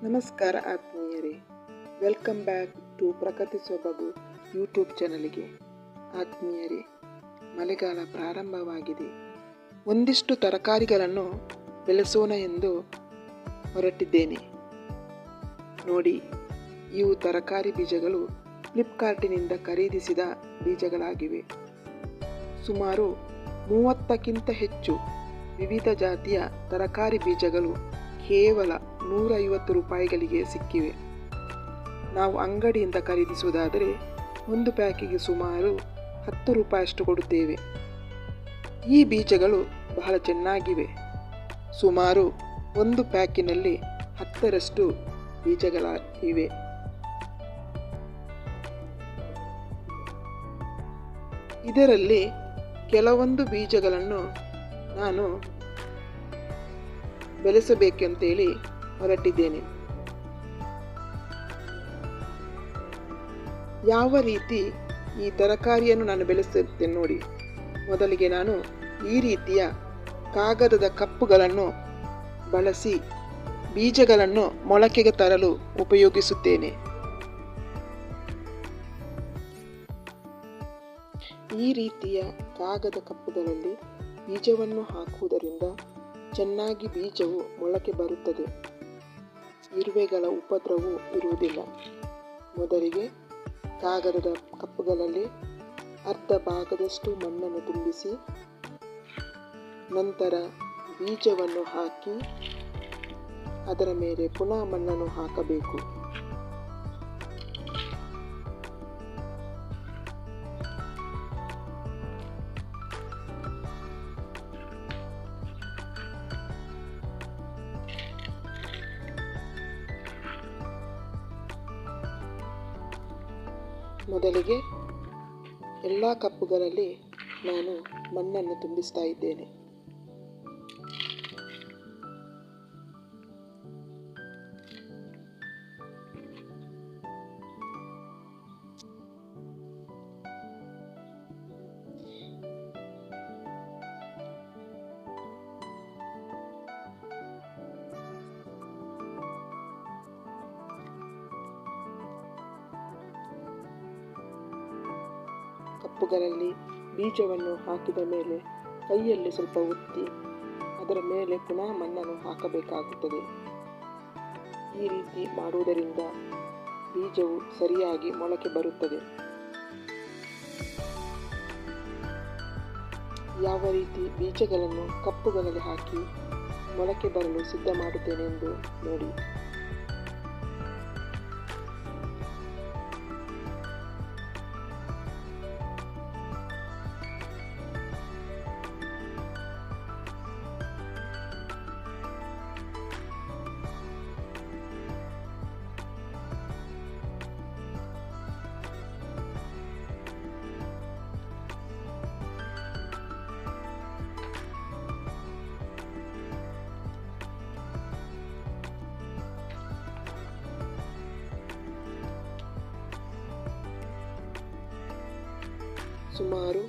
ನಮಸ್ಕಾರ ಆತ್ಮೀಯರೇ, welcome back to ಪ್ರಕೃತಿ ಸೊಬಗು ಯೂಟ್ಯೂಬ್ ಚಾನಲ್ಗೆ. ಆತ್ಮೀಯರೇ, ಮಳೆಗಾಲ ಪ್ರಾರಂಭವಾಗಿದೆ. ಒಂದಿಷ್ಟು ತರಕಾರಿಗಳನ್ನು ಬೆಳೆಸೋಣ ಎಂದು ಹೊರಟಿದ್ದೇನೆ. ನೋಡಿ, ಇವು ತರಕಾರಿ ಬೀಜಗಳು ಫ್ಲಿಪ್ಕಾರ್ಟಿನಿಂದ ಖರೀದಿಸಿದ ಬೀಜಗಳಾಗಿವೆ. ಸುಮಾರು 30ಕ್ಕಿಂತ ಹೆಚ್ಚು ವಿವಿಧ ಜಾತಿಯ ತರಕಾರಿ ಬೀಜಗಳು ಕೇವಲ 150 ರೂಪಾಯಿಗಳಿಗೆ ಸಿಕ್ಕಿವೆ. ನಾವು ಅಂಗಡಿಯಿಂದ ಖರೀದಿಸುವುದಾದರೆ ಒಂದು ಪ್ಯಾಕಿಗೆ ಸುಮಾರು 10 ರೂಪಾಯಿಯಷ್ಟು ಕೊಡುತ್ತೇವೆ. ಈ ಬೀಜಗಳು ಬಹಳ ಚೆನ್ನಾಗಿವೆ. ಸುಮಾರು ಒಂದು ಪ್ಯಾಕಿನಲ್ಲಿ 10ರಷ್ಟು ಬೀಜಗಳಿವೆ. ಇದರಲ್ಲಿ ಕೆಲವೊಂದು ಬೀಜಗಳನ್ನು ನಾನು ಬೆಳೆಸಬೇಕೆಂತೇಳಿ ಹೊರಟಿದ್ದೇನೆ. ಯಾವ ರೀತಿ ಈ ತರಕಾರಿಯನ್ನು ನಾನು ಬೆಳೆಸುತ್ತೇನೆ ನೋಡಿ. ಮೊದಲಿಗೆ ನಾನು ಈ ರೀತಿಯ ಕಾಗದದ ಕಪ್ಪುಗಳನ್ನು ಬಳಸಿ ಬೀಜಗಳನ್ನು ಮೊಳಕೆಗೆ ತರಲು ಉಪಯೋಗಿಸುತ್ತೇನೆ. ಈ ರೀತಿಯ ಕಾಗದ ಕಪ್ಪುಗಳಲ್ಲಿ ಬೀಜವನ್ನು ಹಾಕುವುದರಿಂದ ಚೆನ್ನಾಗಿ ಬೀಜವು ಮೊಳಕೆ ಬರುತ್ತದೆ. ಇರುವೆಗಳ ಉಪದ್ರವವು ಇರುವುದಿಲ್ಲ. ಮೊದಲಿಗೆ ಕಾಗದದ ಕಪ್ಪುಗಳಲ್ಲಿ ಅರ್ಧ ಭಾಗದಷ್ಟು ಮಣ್ಣನ್ನು ತುಂಬಿಸಿ ನಂತರ ಬೀಜವನ್ನು ಹಾಕಿ ಅದರ ಮೇಲೆ ಪುನಃ ಮಣ್ಣನ್ನು ಹಾಕಬೇಕು. ಮೊದಲಿಗೆ ಎಲ್ಲ ಕಪ್ಪುಗಳಲ್ಲಿ ನಾನು ಮಣ್ಣನ್ನು ತುಂಬಿಸ್ತಾ ಇದ್ದೇನೆ. ಕಪ್ಪುಗಳಲ್ಲಿ ಬೀಜವನ್ನು ಹಾಕಿದ ಮೇಲೆ ಕೈಯಲ್ಲಿ ಸ್ವಲ್ಪ ಒತ್ತಿ ಅದರ ಮೇಲೆ ಪುನಃ ಮಣ್ಣನ್ನು ಹಾಕಬೇಕಾಗುತ್ತದೆ. ಈ ರೀತಿ ಮಾಡುವುದರಿಂದ ಬೀಜವು ಸರಿಯಾಗಿ ಮೊಳಕೆ ಬರುತ್ತದೆ. ಯಾವ ರೀತಿ ಬೀಜಗಳನ್ನು ಕಪ್ಪುಗಳಲ್ಲಿ ಹಾಕಿ ಮೊಳಕೆ ಬರಲು ಸಿದ್ಧ ಮಾಡುತ್ತೇನೆ ಎಂದು ನೋಡಿ. ಸುಮಾರು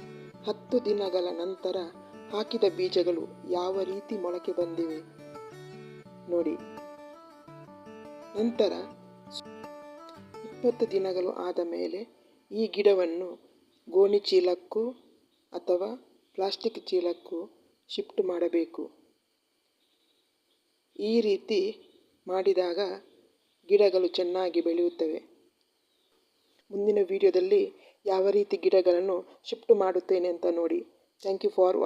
10 ದಿನಗಳ ನಂತರ ಹಾಕಿದ ಬೀಜಗಳು ಯಾವ ರೀತಿ ಮೊಳಕೆ ಬಂದಿವೆ ನೋಡಿ. ನಂತರ 20 ದಿನಗಳು ಆದ ಮೇಲೆ ಈ ಗಿಡವನ್ನು ಗೋಣಿ ಚೀಲಕ್ಕೂ ಅಥವಾ ಪ್ಲಾಸ್ಟಿಕ್ ಚೀಲಕ್ಕೂ ಶಿಫ್ಟ್ ಮಾಡಬೇಕು. ಈ ರೀತಿ ಮಾಡಿದಾಗ ಗಿಡಗಳು ಚೆನ್ನಾಗಿ ಬೆಳೆಯುತ್ತವೆ. ಮುಂದಿನ ವಿಡಿಯೋದಲ್ಲಿ ಯಾವ ರೀತಿ ಗಿಡಗಳನ್ನು ಶಿಫ್ಟ್ ಮಾಡುತ್ತೇನೆ ಅಂತ ನೋಡಿ. Thank you for